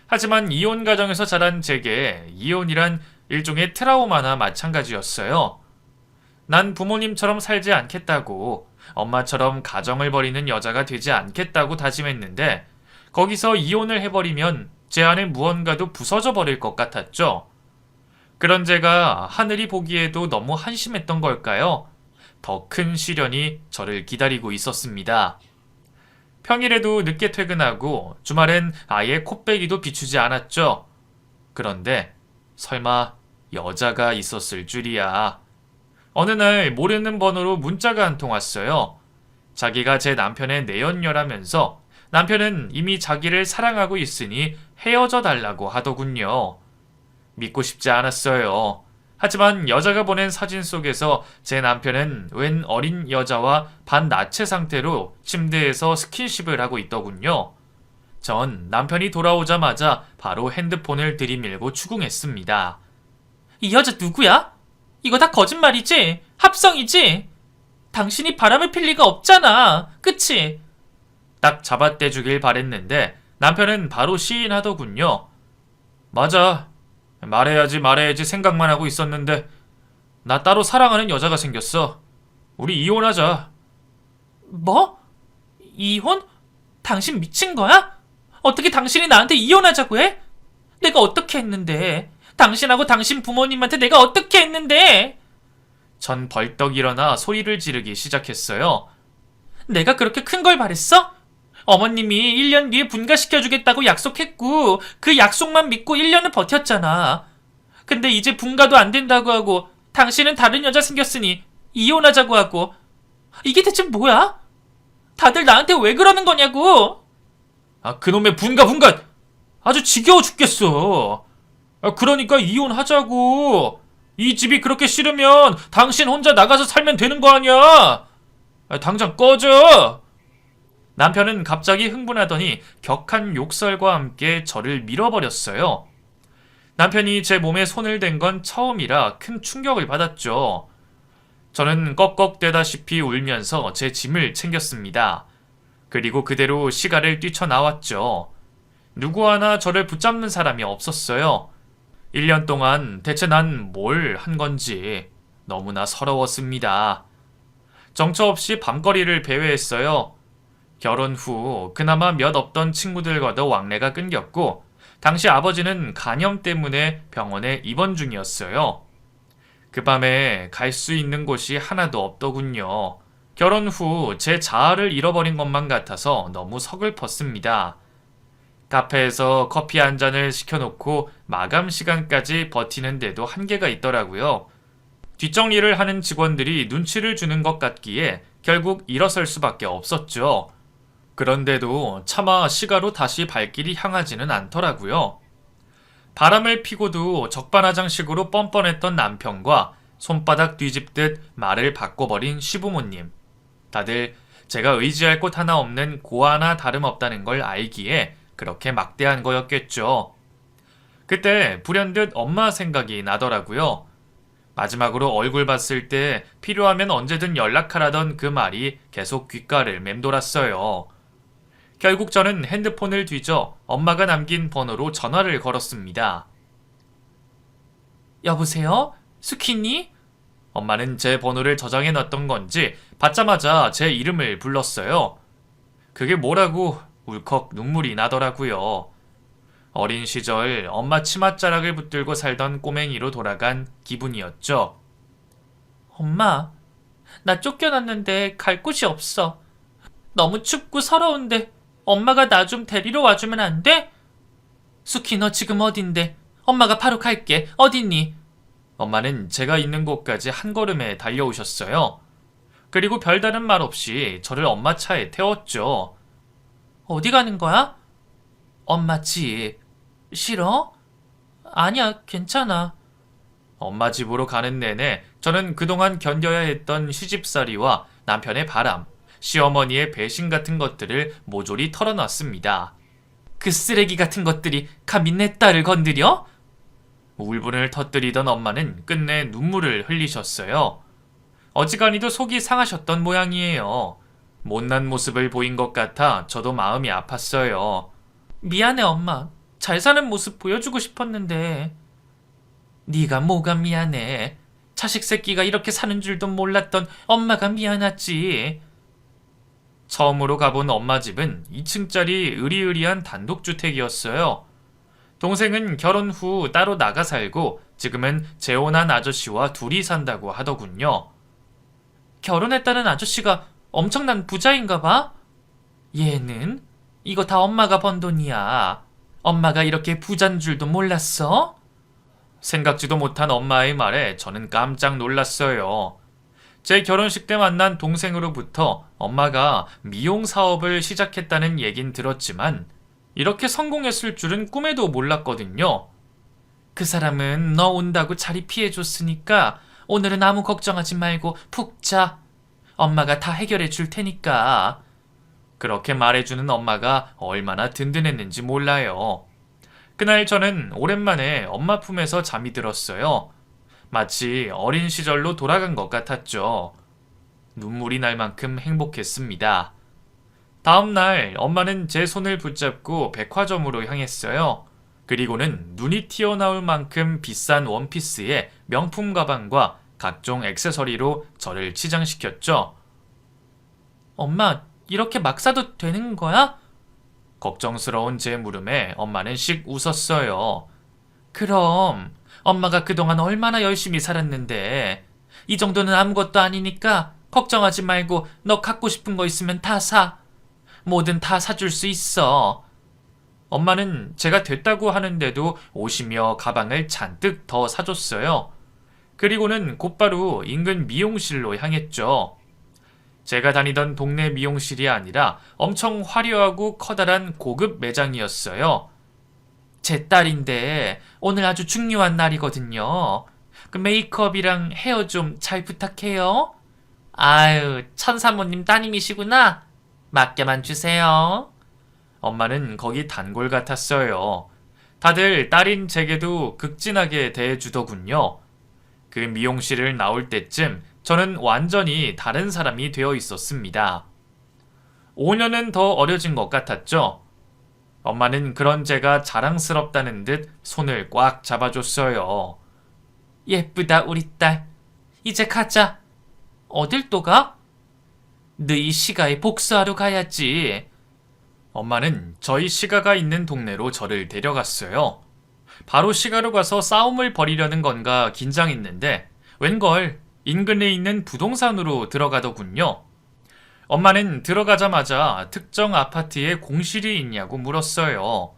Speaker 1: 하지만 이혼 가정에서 자란 제게 이혼이란 일종의 트라우마나 마찬가지였어요. 난 부모님처럼 살지 않겠다고, 엄마처럼 가정을 버리는 여자가 되지 않겠다고 다짐했는데 거기서 이혼을 해버리면 제 안에 무언가도 부서져 버릴 것 같았죠. 그런 제가 하늘이 보기에도 너무 한심했던 걸까요? 더 큰 시련이 저를 기다리고 있었습니다. 평일에도 늦게 퇴근하고 주말엔 아예 콧배기도 비추지 않았죠. 그런데 설마 여자가 있었을 줄이야. 어느 날 모르는 번호로 문자가 한 통 왔어요. 자기가 제 남편의 내연녀라면서 남편은 이미 자기를 사랑하고 있으니 헤어져 달라고 하더군요. 믿고 싶지 않았어요. 하지만 여자가 보낸 사진 속에서 제 남편은 웬 어린 여자와 반나체 상태로 침대에서 스킨십을 하고 있더군요. 전 남편이 돌아오자마자 바로 핸드폰을 들이밀고 추궁했습니다. 이 여자 누구야? 이거 다 거짓말이지? 합성이지? 당신이 바람을 필 리가 없잖아. 그치? 딱 잡아떼주길 바랬는데 남편은 바로 시인하더군요. 맞아. 말해야지 생각만 하고 있었는데 나 따로 사랑하는 여자가 생겼어. 우리 이혼하자. 뭐? 이혼? 당신 미친 거야? 어떻게 당신이 나한테 이혼하자고 해? 내가 어떻게 했는데? 당신하고 당신 부모님한테 내가 어떻게 했는데? 전 벌떡 일어나 소리를 지르기 시작했어요. 내가 그렇게 큰 걸 바랬어? 어머님이 1년 뒤에 분가시켜주겠다고 약속했고 그 약속만 믿고 1년을 버텼잖아. 근데 이제 분가도 안 된다고 하고 당신은 다른 여자 생겼으니 이혼하자고 하고 이게 대체 뭐야? 다들 나한테 왜 그러는 거냐고? 그놈의 분가 아주 지겨워 죽겠어. 그러니까 이혼하자고. 이 집이 그렇게 싫으면 당신 혼자 나가서 살면 되는 거 아니야. 당장 꺼져. 남편은 갑자기 흥분하더니 격한 욕설과 함께 저를 밀어버렸어요. 남편이 제 몸에 손을 댄 건 처음이라 큰 충격을 받았죠. 저는 꺽꺽대다시피 울면서 제 짐을 챙겼습니다. 그리고 그대로 시가를 뛰쳐나왔죠. 누구 하나 저를 붙잡는 사람이 없었어요. 1년 동안 대체 난 뭘 한 건지 너무나 서러웠습니다. 정처 없이 밤거리를 배회했어요. 결혼 후 그나마 몇 없던 친구들과도 왕래가 끊겼고 당시 아버지는 간염 때문에 병원에 입원 중이었어요. 그 밤에 갈 수 있는 곳이 하나도 없더군요. 결혼 후 제 자아를 잃어버린 것만 같아서 너무 서글펐습니다. 카페에서 커피 한 잔을 시켜놓고 마감 시간까지 버티는데도 한계가 있더라고요. 뒷정리를 하는 직원들이 눈치를 주는 것 같기에 결국 일어설 수밖에 없었죠. 그런데도 차마 시가로 다시 발길이 향하지는 않더라고요. 바람을 피고도 적반하장식으로 뻔뻔했던 남편과 손바닥 뒤집듯 말을 바꿔버린 시부모님. 다들 제가 의지할 곳 하나 없는 고아나 다름없다는 걸 알기에 그렇게 막대한 거였겠죠. 그때 불현듯 엄마 생각이 나더라고요. 마지막으로 얼굴 봤을 때 필요하면 언제든 연락하라던 그 말이 계속 귓가를 맴돌았어요. 결국 저는 핸드폰을 뒤져 엄마가 남긴 번호로 전화를 걸었습니다. 여보세요? 수키니? 엄마는 제 번호를 저장해 놨던 건지 받자마자 제 이름을 불렀어요. 그게 뭐라고 울컥 눈물이 나더라고요. 어린 시절 엄마 치맛자락을 붙들고 살던 꼬맹이로 돌아간 기분이었죠. 엄마, 나 쫓겨났는데 갈 곳이 없어. 너무 춥고 서러운데 엄마가 나 좀 데리러 와주면 안 돼? 수키, 너 지금 어딘데? 엄마가 바로 갈게. 어딨니? 엄마는 제가 있는 곳까지 한 걸음에 달려오셨어요. 그리고 별다른 말 없이 저를 엄마 차에 태웠죠. 어디 가는 거야? 엄마 집. 싫어? 아니야, 괜찮아. 엄마 집으로 가는 내내 저는 그동안 견뎌야 했던 시집살이와 남편의 바람, 시어머니의 배신 같은 것들을 모조리 털어놨습니다. 그 쓰레기 같은 것들이 감히 내 딸을 건드려? 울분을 터뜨리던 엄마는 끝내 눈물을 흘리셨어요. 어지간히도 속이 상하셨던 모양이에요. 못난 모습을 보인 것 같아 저도 마음이 아팠어요. 미안해, 엄마. 잘 사는 모습 보여주고 싶었는데. 네가 뭐가 미안해. 자식 새끼가 이렇게 사는 줄도 몰랐던 엄마가 미안하지. 처음으로 가본 엄마 집은 2층짜리 으리으리한 단독주택이었어요. 동생은 결혼 후 따로 나가 살고 지금은 재혼한 아저씨와 둘이 산다고 하더군요. 결혼했다는 아저씨가 엄청난 부자인가 봐? 얘는? 이거 다 엄마가 번 돈이야. 엄마가 이렇게 부자인 줄도 몰랐어? 생각지도 못한 엄마의 말에 저는 깜짝 놀랐어요. 제 결혼식 때 만난 동생으로부터 엄마가 미용 사업을 시작했다는 얘긴 들었지만 이렇게 성공했을 줄은 꿈에도 몰랐거든요. 그 사람은 너 온다고 자리 피해줬으니까 오늘은 아무 걱정하지 말고 푹 자. 엄마가 다 해결해 줄 테니까. 그렇게 말해주는 엄마가 얼마나 든든했는지 몰라요. 그날 저는 오랜만에 엄마 품에서 잠이 들었어요. 마치 어린 시절로 돌아간 것 같았죠. 눈물이 날 만큼 행복했습니다. 다음날 엄마는 제 손을 붙잡고 백화점으로 향했어요. 그리고는 눈이 튀어나올 만큼 비싼 원피스에 명품 가방과 각종 액세서리로 저를 치장시켰죠. 엄마, 이렇게 막 사도 되는 거야? 걱정스러운 제 물음에 엄마는 씩 웃었어요. 그럼 엄마가 그동안 얼마나 열심히 살았는데 이 정도는 아무것도 아니니까 걱정하지 말고 너 갖고 싶은 거 있으면 다 사. 뭐든 다 사줄 수 있어. 엄마는 제가 됐다고 하는데도 옷이며 가방을 잔뜩 더 사줬어요. 그리고는 곧바로 인근 미용실로 향했죠. 제가 다니던 동네 미용실이 아니라 엄청 화려하고 커다란 고급 매장이었어요. 제 딸인데 오늘 아주 중요한 날이거든요. 그 메이크업이랑 헤어 좀 잘 부탁해요. 아유, 천사모님 따님이시구나. 맡겨만 주세요. 엄마는 거기 단골 같았어요. 다들 딸인 제게도 극진하게 대해주더군요. 그 미용실을 나올 때쯤 저는 완전히 다른 사람이 되어 있었습니다. 5년은 더 어려진 것 같았죠. 엄마는 그런 제가 자랑스럽다는 듯 손을 꽉 잡아줬어요. 예쁘다, 우리 딸. 이제 가자. 어딜 또 가? 너희 시가에 복수하러 가야지. 엄마는 저희 시가가 있는 동네로 저를 데려갔어요. 바로 시가로 가서 싸움을 벌이려는 건가 긴장했는데 웬걸 인근에 있는 부동산으로 들어가더군요. 엄마는 들어가자마자 특정 아파트에 공실이 있냐고 물었어요.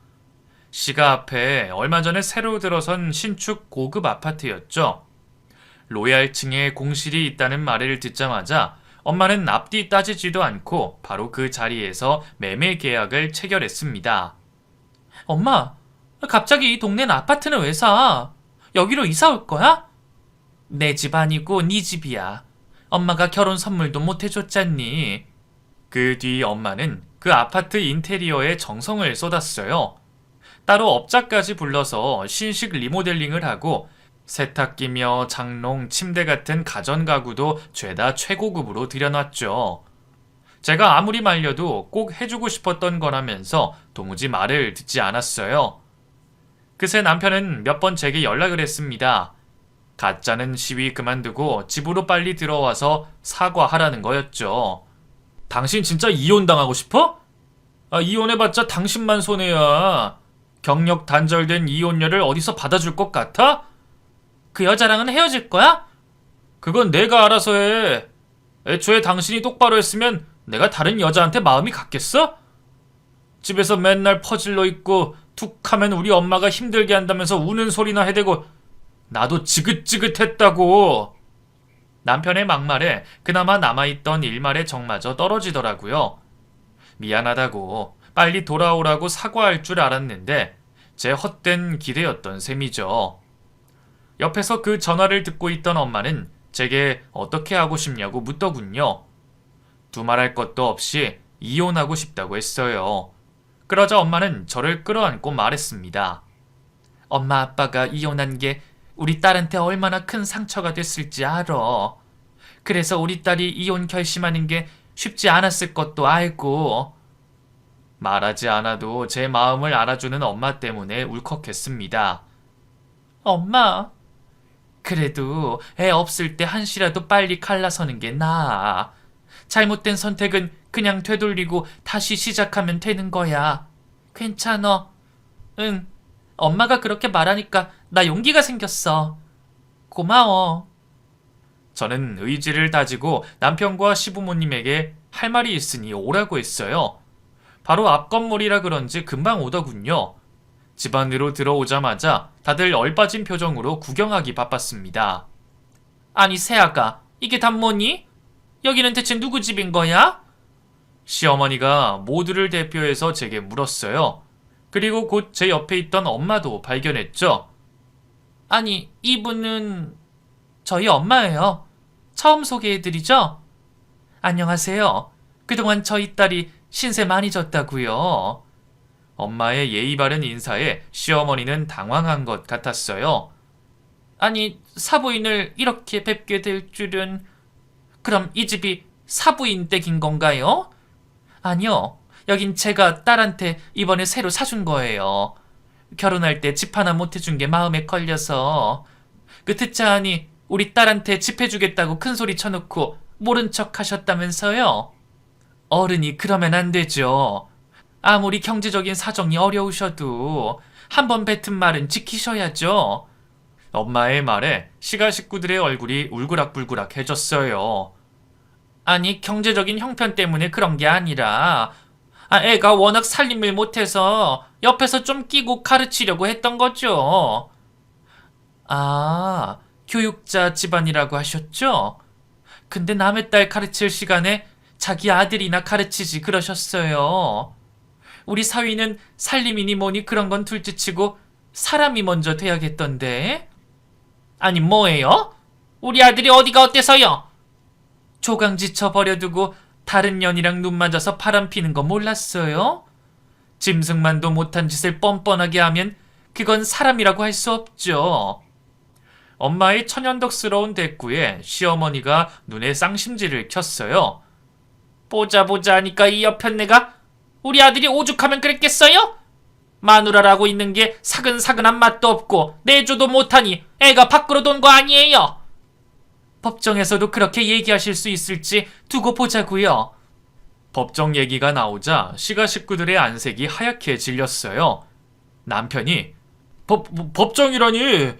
Speaker 1: 시가 앞에 얼마 전에 새로 들어선 신축 고급 아파트였죠. 로얄층에 공실이 있다는 말을 듣자마자 엄마는 앞뒤 따지지도 않고 바로 그 자리에서 매매 계약을 체결했습니다. 엄마, 갑자기 이 동네는 아파트는 왜 사? 여기로 이사 올 거야? 내 집 아니고 네 집이야. 엄마가 결혼 선물도 못 해줬잖니. 그 뒤 엄마는 그 아파트 인테리어에 정성을 쏟았어요. 따로 업자까지 불러서 신식 리모델링을 하고 세탁기며 장롱, 침대 같은 가전가구도 죄다 최고급으로 들여놨죠. 제가 아무리 말려도 꼭 해주고 싶었던 거라면서 도무지 말을 듣지 않았어요. 그새 남편은 몇 번 제게 연락을 했습니다. 가짜는 시위 그만두고 집으로 빨리 들어와서 사과하라는 거였죠. 당신 진짜 이혼당하고 싶어? 이혼해봤자 당신만 손해야. 경력 단절된 이혼녀를 어디서 받아줄 것 같아? 그 여자랑은 헤어질 거야? 그건 내가 알아서 해. 애초에 당신이 똑바로 했으면 내가 다른 여자한테 마음이 갔겠어? 집에서 맨날 퍼질러 있고 툭하면 우리 엄마가 힘들게 한다면서 우는 소리나 해대고 나도 지긋지긋했다고. 남편의 막말에 그나마 남아있던 일말의 정마저 떨어지더라고요. 미안하다고 빨리 돌아오라고 사과할 줄 알았는데 제 헛된 기대였던 셈이죠. 옆에서 그 전화를 듣고 있던 엄마는 제게 어떻게 하고 싶냐고 묻더군요. 두말할 것도 없이 이혼하고 싶다고 했어요. 그러자 엄마는 저를 끌어안고 말했습니다. 엄마 아빠가 이혼한 게 우리 딸한테 얼마나 큰 상처가 됐을지 알아. 그래서 우리 딸이 이혼 결심하는 게 쉽지 않았을 것도 알고. 말하지 않아도 제 마음을 알아주는 엄마 때문에 울컥했습니다. 엄마, 그래도 애 없을 때 한시라도 빨리 갈라서는 게 나아. 잘못된 선택은 그냥 되돌리고 다시 시작하면 되는 거야. 괜찮아. 응, 엄마가 그렇게 말하니까 나 용기가 생겼어. 고마워. 저는 의지를 다지고 남편과 시부모님에게 할 말이 있으니 오라고 했어요. 바로 앞 건물이라 그런지 금방 오더군요. 집 안으로 들어오자마자 다들 얼빠진 표정으로 구경하기 바빴습니다. 아니 새아가, 이게 다 뭐니? 여기는 대체 누구 집인 거야? 시어머니가 모두를 대표해서 제게 물었어요. 그리고 곧 제 옆에 있던 엄마도 발견했죠. 아니, 이분은 저희 엄마예요. 처음 소개해드리죠? 안녕하세요. 그동안 저희 딸이 신세 많이 졌다고요. 엄마의 예의 바른 인사에 시어머니는 당황한 것 같았어요. 아니, 사부인을 이렇게 뵙게 될 줄은... 그럼 이 집이 사부인 댁인 건가요? 아니요. 여긴 제가 딸한테 이번에 새로 사준 거예요. 결혼할 때 집 하나 못 해준 게 마음에 걸려서. 그 듣자 하니 우리 딸한테 집 해주겠다고 큰소리 쳐놓고 모른 척 하셨다면서요? 어른이 그러면 안 되죠. 아무리 경제적인 사정이 어려우셔도 한번 뱉은 말은 지키셔야죠. 엄마의 말에 시가 식구들의 얼굴이 울그락불그락해졌어요. 아니, 경제적인 형편 때문에 그런 게 아니라 애가 워낙 살림을 못해서 옆에서 좀 끼고 가르치려고 했던 거죠. 아, 교육자 집안이라고 하셨죠? 근데 남의 딸 가르칠 시간에 자기 아들이나 가르치지 그러셨어요. 우리 사위는 살림이니 뭐니 그런 건 둘째치고 사람이 먼저 돼야겠던데. 아니 뭐예요? 우리 아들이 어디가 어때서요? 조강지쳐 버려두고 다른 년이랑 눈 맞아서 바람 피는 거 몰랐어요? 짐승만도 못한 짓을 뻔뻔하게 하면 그건 사람이라고 할 수 없죠. 엄마의 천연덕스러운 대꾸에 시어머니가 눈에 쌍심지를 켰어요. 보자 하니까 이 옆편네가 우리 아들이 오죽하면 그랬겠어요? 마누라라고 있는 게 사근사근한 맛도 없고 내조도 못하니 애가 밖으로 돈 거 아니에요? 법정에서도 그렇게 얘기하실 수 있을지 두고 보자고요. 법정 얘기가 나오자 시가 식구들의 안색이 하얗게 질렸어요. 남편이 법정이라니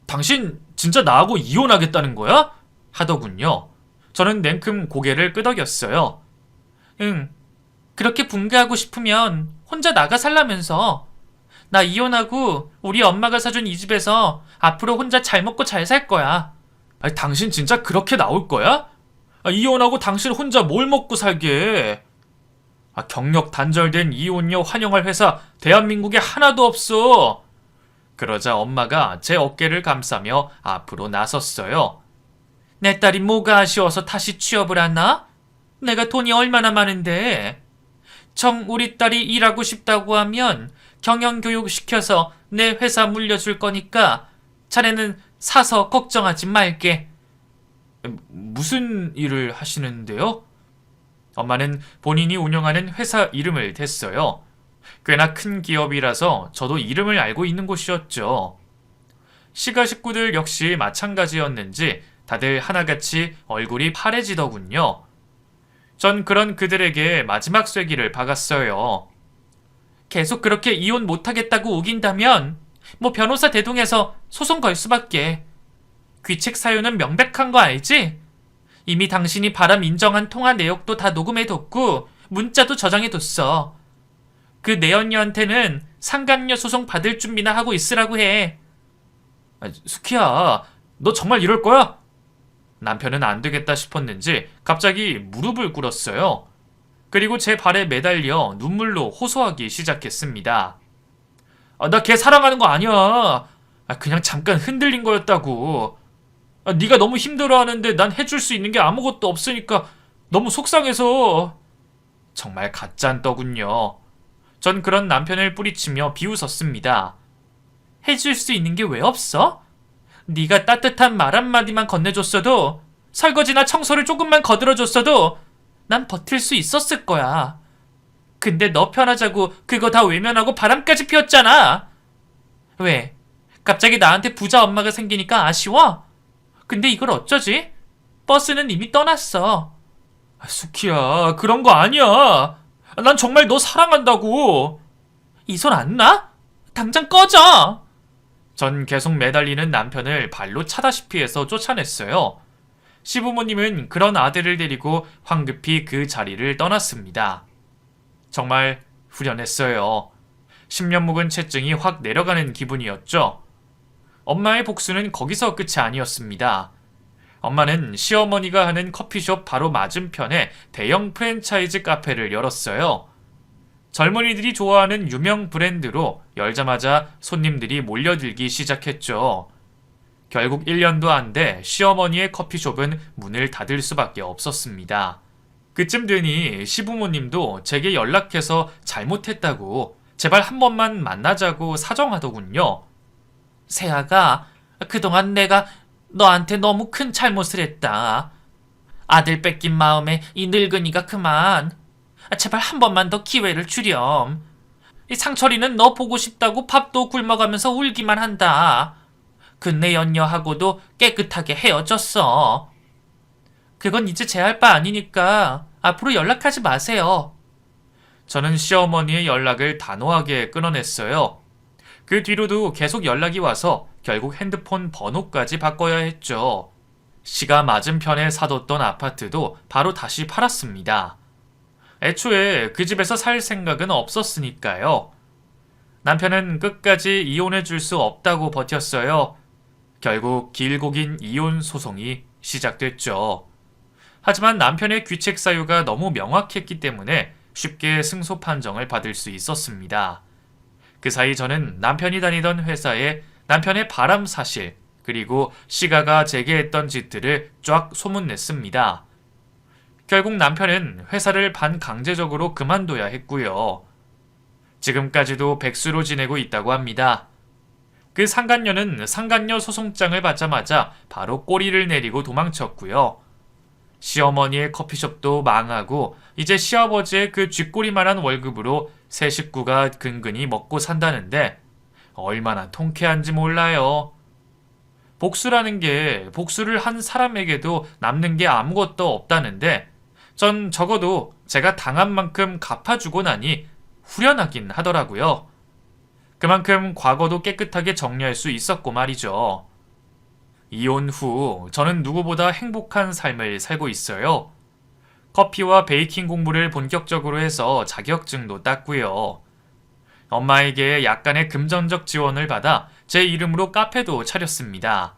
Speaker 1: 당신 진짜 나하고 이혼하겠다는 거야? 하더군요. 저는 냉큼 고개를 끄덕였어요. 응, 그렇게 분개하고 싶으면 혼자 나가 살라면서. 나 이혼하고 우리 엄마가 사준 이 집에서 앞으로 혼자 잘 먹고 잘 살 거야. 아니, 당신 진짜 그렇게 나올 거야? 이혼하고 당신 혼자 뭘 먹고 살게. 경력 단절된 이혼녀 환영할 회사 대한민국에 하나도 없어. 그러자 엄마가 제 어깨를 감싸며 앞으로 나섰어요. 내 딸이 뭐가 아쉬워서 다시 취업을 하나? 내가 돈이 얼마나 많은데. 정 우리 딸이 일하고 싶다고 하면 경영교육 시켜서 내 회사 물려줄 거니까 자네는 사서 걱정하지 말게. 무슨 일을 하시는데요? 엄마는 본인이 운영하는 회사 이름을 댔어요. 꽤나 큰 기업이라서 저도 이름을 알고 있는 곳이었죠. 시가 식구들 역시 마찬가지였는지 다들 하나같이 얼굴이 파래지더군요. 전 그런 그들에게 마지막 쐐기를 박았어요. 계속 그렇게 이혼 못하겠다고 우긴다면 변호사 대동해서 소송 걸 수밖에. 귀책 사유는 명백한 거 알지? 이미 당신이 바람 인정한 통화 내역도 다 녹음해뒀고 문자도 저장해뒀어. 그 내연녀한테는 상간녀 소송 받을 준비나 하고 있으라고 해. 수키야, 너 정말 이럴 거야? 남편은 안 되겠다 싶었는지 갑자기 무릎을 꿇었어요. 그리고 제 발에 매달려 눈물로 호소하기 시작했습니다. 나 걔 사랑하는 거 아니야. 그냥 잠깐 흔들린 거였다고. 네가 너무 힘들어하는데 난 해줄 수 있는 게 아무것도 없으니까 너무 속상해서. 정말 가짠 떠군요. 전 그런 남편을 뿌리치며 비웃었습니다. 해줄 수 있는 게 왜 없어? 네가 따뜻한 말 한마디만 건네줬어도, 설거지나 청소를 조금만 거들어줬어도 난 버틸 수 있었을 거야. 근데 너 편하자고 그거 다 외면하고 바람까지 피웠잖아. 왜? 갑자기 나한테 부자 엄마가 생기니까 아쉬워? 근데 이걸 어쩌지? 버스는 이미 떠났어. 수키야, 그런 거 아니야. 난 정말 너 사랑한다고. 이 손 안 나? 당장 꺼져. 전 계속 매달리는 남편을 발로 차다시피 해서 쫓아냈어요. 시부모님은 그런 아들을 데리고 황급히 그 자리를 떠났습니다. 정말 후련했어요. 10년 묵은 채증이 확 내려가는 기분이었죠. 엄마의 복수는 거기서 끝이 아니었습니다. 엄마는 시어머니가 하는 커피숍 바로 맞은편에 대형 프랜차이즈 카페를 열었어요. 젊은이들이 좋아하는 유명 브랜드로 열자마자 손님들이 몰려들기 시작했죠. 결국 1년도 안 돼 시어머니의 커피숍은 문을 닫을 수밖에 없었습니다. 그쯤 되니 시부모님도 제게 연락해서 잘못했다고 제발 한 번만 만나자고 사정하더군요. 세아가, 그동안 내가 너한테 너무 큰 잘못을 했다. 아들 뺏긴 마음에 이 늙은이가 그만. 제발 한 번만 더 기회를 주렴. 이 상철이는 너 보고 싶다고 밥도 굶어가면서 울기만 한다. 그 내연녀하고도 깨끗하게 헤어졌어. 그건 이제 제 할 바 아니니까 앞으로 연락하지 마세요. 저는 시어머니의 연락을 단호하게 끊어냈어요. 그 뒤로도 계속 연락이 와서 결국 핸드폰 번호까지 바꿔야 했죠. 시가 맞은편에 사뒀던 아파트도 바로 다시 팔았습니다. 애초에 그 집에서 살 생각은 없었으니까요. 남편은 끝까지 이혼해 줄 수 없다고 버텼어요. 결국 길고 긴 이혼 소송이 시작됐죠. 하지만 남편의 귀책 사유가 너무 명확했기 때문에 쉽게 승소 판정을 받을 수 있었습니다. 그 사이 저는 남편이 다니던 회사에 남편의 바람 사실, 그리고 시가가 제게 했던 짓들을 쫙 소문냈습니다. 결국 남편은 회사를 반강제적으로 그만둬야 했고요. 지금까지도 백수로 지내고 있다고 합니다. 그 상간녀는 상간녀 소송장을 받자마자 바로 꼬리를 내리고 도망쳤고요. 시어머니의 커피숍도 망하고 이제 시아버지의 그 쥐꼬리만한 월급으로 세 식구가 근근히 먹고 산다는데 얼마나 통쾌한지 몰라요. 복수라는 게 복수를 한 사람에게도 남는 게 아무것도 없다는데 전 적어도 제가 당한 만큼 갚아주고 나니 후련하긴 하더라고요. 그만큼 과거도 깨끗하게 정리할 수 있었고 말이죠. 이혼 후 저는 누구보다 행복한 삶을 살고 있어요. 커피와 베이킹 공부를 본격적으로 해서 자격증도 땄고요. 엄마에게 약간의 금전적 지원을 받아 제 이름으로 카페도 차렸습니다.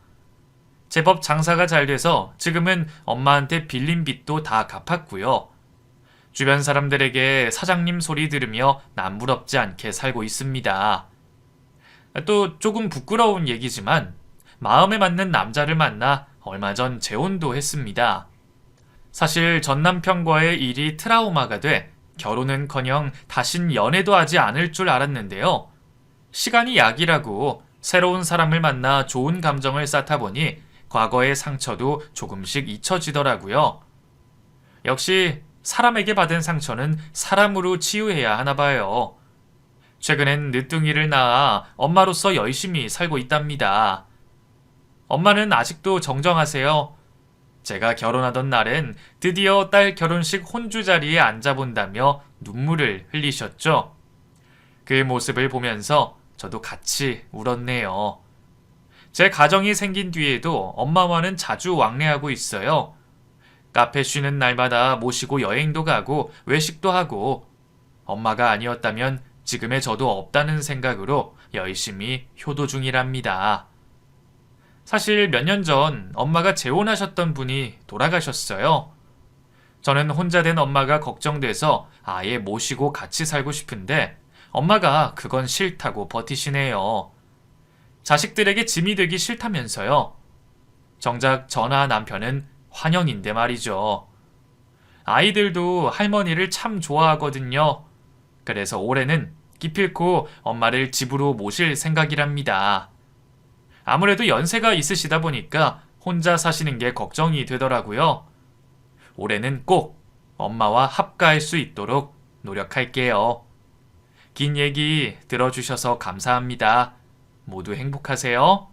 Speaker 1: 제법 장사가 잘 돼서 지금은 엄마한테 빌린 빚도 다 갚았고요. 주변 사람들에게 사장님 소리 들으며 남부럽지 않게 살고 있습니다. 또 조금 부끄러운 얘기지만 마음에 맞는 남자를 만나 얼마 전 재혼도 했습니다. 사실 전 남편과의 일이 트라우마가 돼 결혼은커녕 다신 연애도 하지 않을 줄 알았는데요. 시간이 약이라고 새로운 사람을 만나 좋은 감정을 쌓다 보니 과거의 상처도 조금씩 잊혀지더라고요. 역시 사람에게 받은 상처는 사람으로 치유해야 하나 봐요. 최근엔 늦둥이를 낳아 엄마로서 열심히 살고 있답니다. 엄마는 아직도 정정하세요. 제가 결혼하던 날엔 드디어 딸 결혼식 혼주 자리에 앉아본다며 눈물을 흘리셨죠. 그 모습을 보면서 저도 같이 울었네요. 제 가정이 생긴 뒤에도 엄마와는 자주 왕래하고 있어요. 카페 쉬는 날마다 모시고 여행도 가고 외식도 하고 엄마가 아니었다면 지금의 저도 없다는 생각으로 열심히 효도 중이랍니다. 사실 몇 년 전 엄마가 재혼하셨던 분이 돌아가셨어요. 저는 혼자 된 엄마가 걱정돼서 아예 모시고 같이 살고 싶은데 엄마가 그건 싫다고 버티시네요. 자식들에게 짐이 되기 싫다면서요. 정작 저나 남편은 환영인데 말이죠. 아이들도 할머니를 참 좋아하거든요. 그래서 올해는 기필코 엄마를 집으로 모실 생각이랍니다. 아무래도 연세가 있으시다 보니까 혼자 사시는 게 걱정이 되더라고요. 올해는 꼭 엄마와 합가할 수 있도록 노력할게요. 긴 얘기 들어주셔서 감사합니다. 모두 행복하세요.